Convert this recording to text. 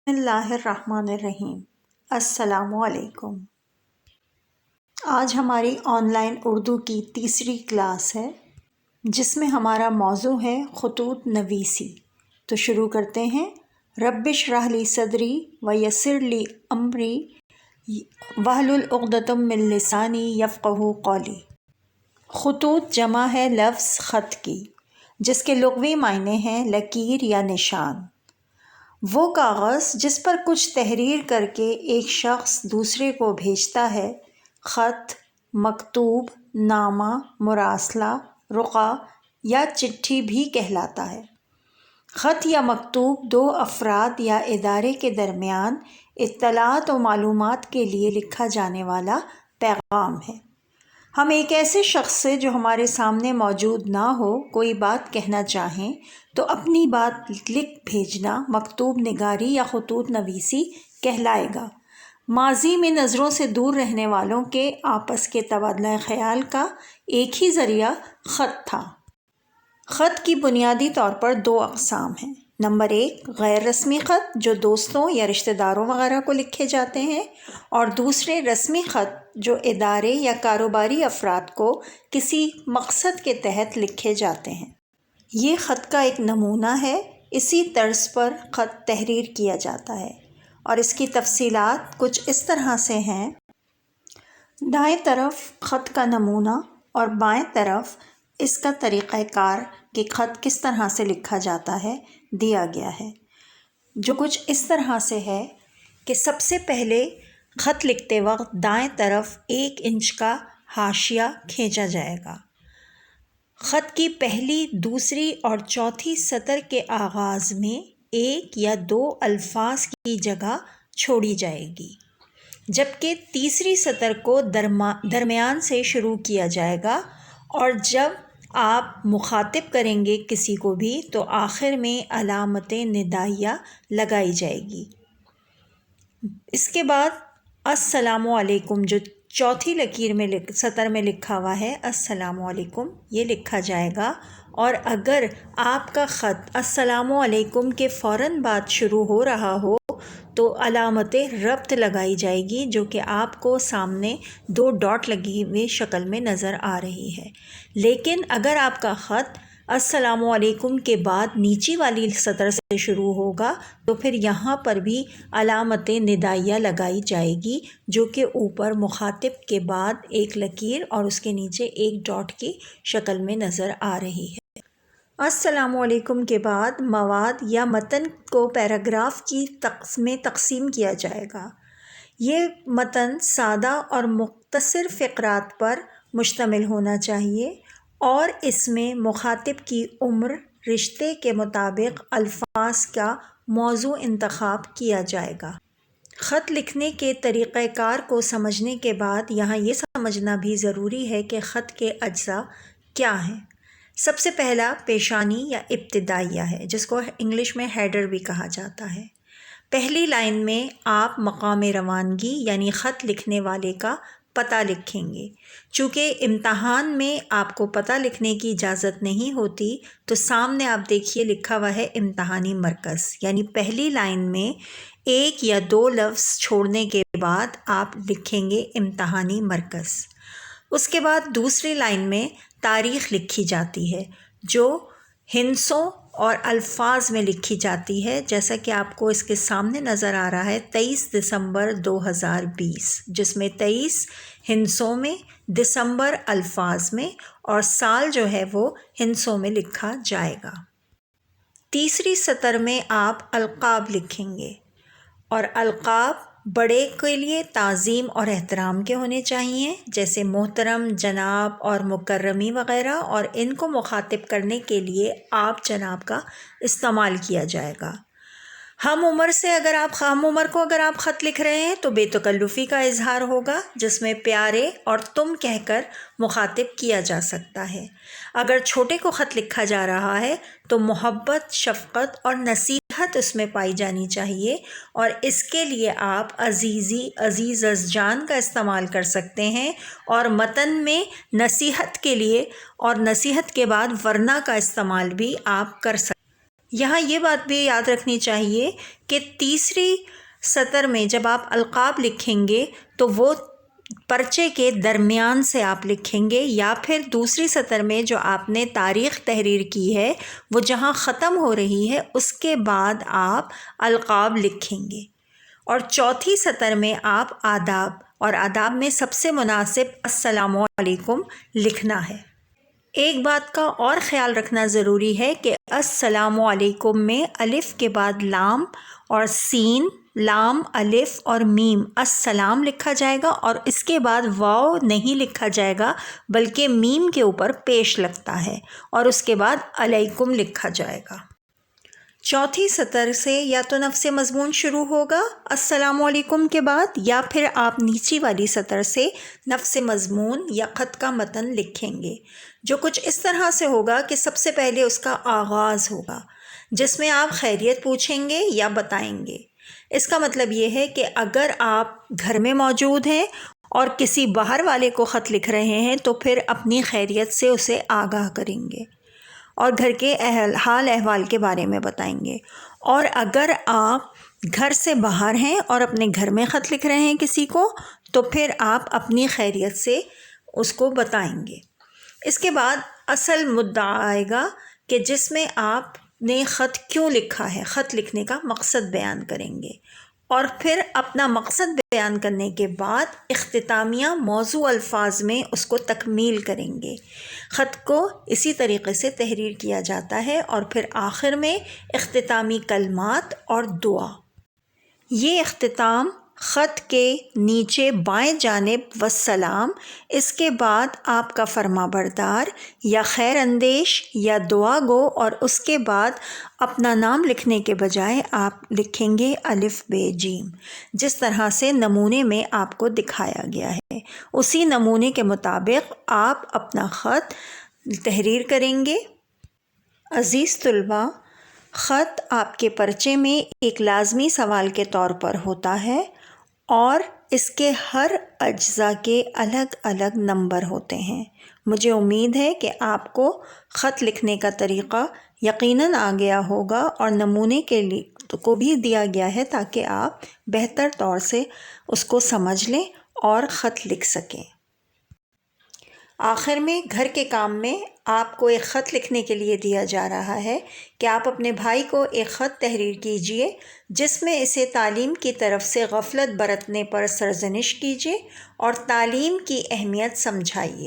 بسم اللہ الرحمن الرحیم۔ السلام علیکم۔ آج ہماری آن لائن اردو کی تیسری کلاس ہے جس میں ہمارا موضوع ہے خطوط نویسی۔ تو شروع کرتے ہیں۔ رب اشرح لی صدری ویسر لی امری واحلل عقدۃ من لسانی یفقہوا قولی۔ خطوط جمع ہے لفظ خط کی، جس کے لغوی معنی ہیں لکیر یا نشان۔ وہ کاغذ جس پر کچھ تحریر کر کے ایک شخص دوسرے کو بھیجتا ہے، خط، مکتوب، نامہ، مراسلہ، رقعہ یا چٹھی بھی کہلاتا ہے۔ خط یا مکتوب دو افراد یا ادارے کے درمیان اطلاعات و معلومات کے لیے لکھا جانے والا پیغام ہے۔ ہم ایک ایسے شخص سے جو ہمارے سامنے موجود نہ ہو کوئی بات کہنا چاہیں تو اپنی بات لکھ بھیجنا مکتوب نگاری یا خطوط نویسی کہلائے گا۔ ماضی میں نظروں سے دور رہنے والوں کے آپس کے تبادلہ خیال کا ایک ہی ذریعہ خط تھا۔ خط کی بنیادی طور پر دو اقسام ہیں۔ نمبر 1 غیر رسمی خط جو دوستوں یا رشتہ داروں وغیرہ کو لکھے جاتے ہیں، اور دوسرے رسمی خط جو ادارے یا کاروباری افراد کو کسی مقصد کے تحت لکھے جاتے ہیں۔ یہ خط کا ایک نمونہ ہے۔ اسی طرز پر خط تحریر کیا جاتا ہے اور اس کی تفصیلات کچھ اس طرح سے ہیں۔ دائیں طرف خط کا نمونہ اور بائیں طرف اس کا طریقہ کار کہ خط کس طرح سے لکھا جاتا ہے دیا گیا ہے، جو کچھ اس طرح سے ہے کہ سب سے پہلے خط لکھتے وقت دائیں طرف 1 انچ کا حاشیہ کھینچا جائے گا۔ خط کی پہلی، دوسری اور چوتھی سطر کے آغاز میں 1 یا 2 الفاظ کی جگہ چھوڑی جائے گی، جبکہ تیسری سطر کو درمیان سے شروع کیا جائے گا، اور جب آپ مخاطب کریں گے کسی کو بھی تو آخر میں علامت ندائیہ لگائی جائے گی۔ اس کے بعد السلام علیکم جو چوتھی لکیر میں سطر میں لکھا ہوا ہے السلام علیکم، یہ لکھا جائے گا، اور اگر آپ کا خط السلام علیکم کے فوراً بعد شروع ہو رہا ہو تو علامت ربط لگائی جائے گی، جو کہ آپ کو سامنے 2 ڈاٹ لگی ہوئی شکل میں نظر آ رہی ہے۔ لیکن اگر آپ کا خط السلام علیکم کے بعد نیچی والی سطر سے شروع ہوگا تو پھر یہاں پر بھی علامت ندائیہ لگائی جائے گی، جو کہ اوپر مخاطب کے بعد ایک لکیر اور اس کے نیچے ایک ڈاٹ کی شکل میں نظر آ رہی ہے۔ السلام علیکم کے بعد مواد یا متن کو پیراگراف میں تقسیم کیا جائے گا۔ یہ متن سادہ اور مختصر فقرات پر مشتمل ہونا چاہیے، اور اس میں مخاطب کی عمر، رشتے کے مطابق الفاظ کا موضوع انتخاب کیا جائے گا۔ خط لکھنے کے طریقہ کار کو سمجھنے کے بعد یہاں یہ سمجھنا بھی ضروری ہے کہ خط کے اجزاء کیا ہیں۔ سب سے پہلا پیشانی یا ابتدائیہ ہے، جس کو انگلش میں ہیڈر بھی کہا جاتا ہے۔ پہلی لائن میں آپ مقام روانگی یعنی خط لکھنے والے کا پتہ لکھیں گے۔ چونکہ امتحان میں آپ کو پتہ لکھنے کی اجازت نہیں ہوتی تو سامنے آپ دیکھیے لکھا ہوا ہے امتحانی مرکز، یعنی پہلی لائن میں 1 یا 2 لفظ چھوڑنے کے بعد آپ لکھیں گے امتحانی مرکز۔ اس کے بعد دوسری لائن میں تاریخ لکھی جاتی ہے، جو ہندسوں اور الفاظ میں لکھی جاتی ہے، جیسا کہ آپ کو اس کے سامنے نظر آ رہا ہے 23 دسمبر 2020، جس میں 23 ہندسوں میں، دسمبر الفاظ میں، اور سال جو ہے وہ ہندسوں میں لکھا جائے گا۔ تیسری سطر میں آپ القاب لکھیں گے، اور القاب بڑے کے لیے تعظیم اور احترام کے ہونے چاہیے، جیسے محترم، جناب اور مکرمی وغیرہ، اور ان کو مخاطب کرنے کے لیے آپ جناب کا استعمال کیا جائے گا۔ ہم عمر کو اگر آپ خط لکھ رہے ہیں تو بے تکلفی کا اظہار ہوگا، جس میں پیارے اور تم کہہ کر مخاطب کیا جا سکتا ہے۔ اگر چھوٹے کو خط لکھا جا رہا ہے تو محبت، شفقت اور نصیحت اس میں پائی جانی چاہیے، اور اس کے لیے آپ عزیزی، عزیز از جان کا استعمال کر سکتے ہیں، اور متن میں نصیحت کے لیے اور نصیحت کے بعد ورنہ کا استعمال بھی آپ کر سکتے ہیں۔ یہاں یہ بات بھی یاد رکھنی چاہیے کہ تیسری سطر میں جب آپ القاب لکھیں گے تو وہ پرچے کے درمیان سے آپ لکھیں گے، یا پھر دوسری سطر میں جو آپ نے تاریخ تحریر کی ہے وہ جہاں ختم ہو رہی ہے اس کے بعد آپ القاب لکھیں گے، اور چوتھی سطر میں آپ آداب، اور آداب میں سب سے مناسب السلام علیکم لکھنا ہے۔ ایک بات کا اور خیال رکھنا ضروری ہے کہ السلام علیکم میں الف کے بعد لام اور سین، لام الف اور میم السلام لکھا جائے گا، اور اس کے بعد واو نہیں لکھا جائے گا بلکہ میم کے اوپر پیش لگتا ہے، اور اس کے بعد علیکم لکھا جائے گا۔ چوتھی سطر سے یا تو نفس مضمون شروع ہوگا السلام علیکم کے بعد، یا پھر آپ نیچی والی سطر سے نفس مضمون یا خط کا متن لکھیں گے، جو کچھ اس طرح سے ہوگا کہ سب سے پہلے اس کا آغاز ہوگا جس میں آپ خیریت پوچھیں گے یا بتائیں گے۔ اس کا مطلب یہ ہے کہ اگر آپ گھر میں موجود ہیں اور کسی باہر والے کو خط لکھ رہے ہیں تو پھر اپنی خیریت سے اسے آگاہ کریں گے اور گھر کے حال احوال کے بارے میں بتائیں گے، اور اگر آپ گھر سے باہر ہیں اور اپنے گھر میں خط لکھ رہے ہیں کسی کو تو پھر آپ اپنی خیریت سے اس کو بتائیں گے۔ اس کے بعد اصل مدعا آئے گا کہ جس میں آپ نے خط کیوں لکھا ہے، خط لکھنے کا مقصد بیان کریں گے، اور پھر اپنا مقصد بیان کرنے کے بعد اختتامیہ موضوع الفاظ میں اس کو تکمیل کریں گے۔ خط کو اسی طریقے سے تحریر کیا جاتا ہے، اور پھر آخر میں اختتامی کلمات اور دعا۔ یہ اختتام خط کے نیچے بائیں جانب والسلام، اس کے بعد آپ کا فرما بردار یا خیر اندیش یا دعا گو، اور اس کے بعد اپنا نام لکھنے کے بجائے آپ لکھیں گے الف ب جیم، جس طرح سے نمونے میں آپ کو دکھایا گیا ہے۔ اسی نمونے کے مطابق آپ اپنا خط تحریر کریں گے۔ عزیز طلباء، خط آپ کے پرچے میں ایک لازمی سوال کے طور پر ہوتا ہے، اور اس کے ہر اجزاء کے الگ الگ نمبر ہوتے ہیں۔ مجھے امید ہے کہ آپ کو خط لکھنے کا طریقہ یقیناً آ گیا ہوگا، اور نمونے کے لیے کو بھی دیا گیا ہے تاکہ آپ بہتر طور سے اس کو سمجھ لیں اور خط لکھ سکیں۔ آخر میں گھر کے کام میں آپ کو ایک خط لکھنے کے لیے دیا جا رہا ہے کہ آپ اپنے بھائی کو ایک خط تحریر کیجئے جس میں اسے تعلیم کی طرف سے غفلت برتنے پر سرزنش کیجئے اور تعلیم کی اہمیت سمجھائیے۔